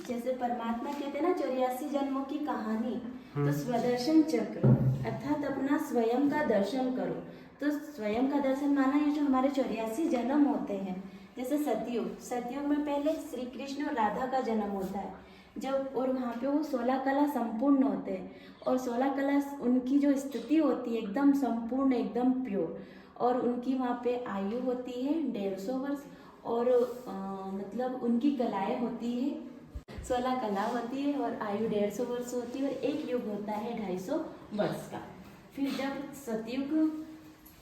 जैसे परमात्मा कहते हैं ना 84 जन्मों की कहानी, तो स्वदर्शन चक्र अर्थात अपना स्वयं का दर्शन करो। तो स्वयं का दर्शन माना ये जो हमारे 84 जन्म होते हैं, जैसे सतयुग में पहले श्री कृष्ण और राधा का जन्म होता है जब, और वहाँ पे वो 16 कला संपूर्ण होते हैं, और 16 कला उनकी जो स्थिति होती है एकदम संपूर्ण एकदम प्योर, और उनकी वहाँ पे आयु होती है 150 वर्ष, और मतलब उनकी कलाएं होती है 16 कला होती है और आयु 150 वर्ष होती है, और एक युग होता है 250 वर्ष का। फिर जब सतयुग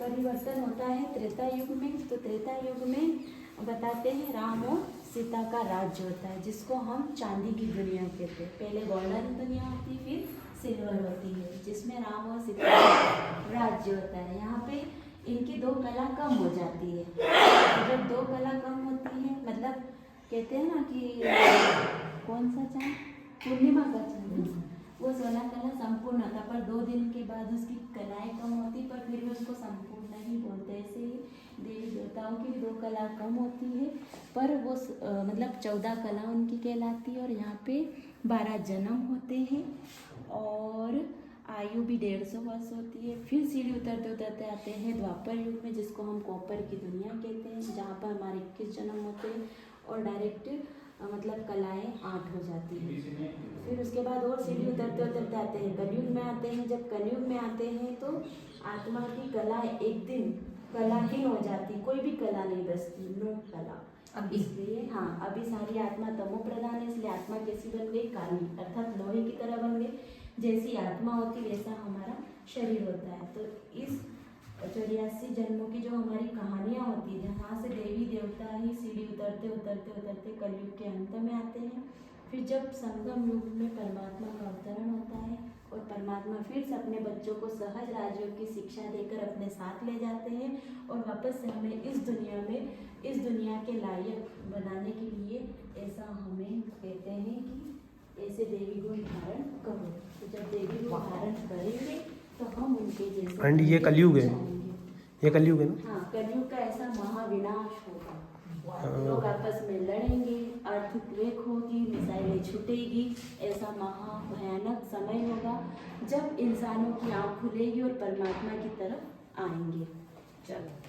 परिवर्तन होता है त्रेता युग में, तो त्रेता युग में बताते हैं राम और सीता का राज्य होता है, जिसको हम चांदी की दुनिया कहते हैं। पहले गोल्डन दुनिया होती है, फिर सिल्वर होती है, जिसमें राम और सीता का राज्य होता है। यहाँ पे इनकी 2 कला कम हो जाती है। जब 2 कला कम होती है, मतलब कहते हैं ना कि कौन सा चांद, पूर्णिमा का चांद, वो 16 कला संपूर्ण होता, पर 2 दिन के बाद उसकी कलाएं कम होती, पर फिर भी उसको संपूर्ण नहीं बोलते। ऐसे ही देवी देवताओं की भी 2 कला कम होती है, पर वो मतलब 14 कला उनकी कहलाती है, और यहाँ पे 12 जन्म होते हैं, और आयु भी 150 वर्ष होती है। फिर सीढ़ी उतरते उतरते आते हैं द्वापर युग में, जिसको हम कॉपर की दुनिया कहते हैं, जहाँ पर हमारे 21 जन्म होते हैं, और डायरेक्ट मतलब कलाएं 8 हो जाती हैं। फिर उसके बाद और सीढ़ी उतरते उतरते आते हैं कलयुग में आते हैं। जब कलयुग में आते हैं तो आत्मा की कला एक दिन कलाहीन हो जाती, कोई भी कला नहीं बचती, नो कला। इसलिए हाँ, अभी सारी आत्मा तमो प्रधान है, इसलिए आत्मा कैसी बन गई, काली, अर्थात लोहे की तरह बन गई। जैसी आत्मा होती वैसा हमारा शरीर होता है। तो इस 84 जन्मों की जो हमारी कहानियाँ होती है, जहाँ से देवी देवता ही सीढ़ी उतरते उतरते उतरते कलयुग के अंत में आते हैं। फिर जब संगम युग में परमात्मा का अवतरण होता है, और परमात्मा फिर से अपने बच्चों को सहज राजयोग की शिक्षा देकर अपने साथ ले जाते हैं, और वापस से हमें इस दुनिया के लायक बनाने के लिए ऐसा हमें कहते हैं कि ऐसे देवी गुण धारण करो। तो जब देवी गुण धारण करेंगे तो हम उनके जैसे। एंड ये कलयुग है, ये कलयुग है ना? हाँ, कलयुग का ऐसा महाविनाश होगा, लोग आपस में लड़ेंगे, अर्थक्वेक होगी, मिसाइलें छूटेगी, ऐसा महाभयानक समय होगा जब इंसानों की आँख खुलेगी और परमात्मा की तरफ आएंगे। चलो।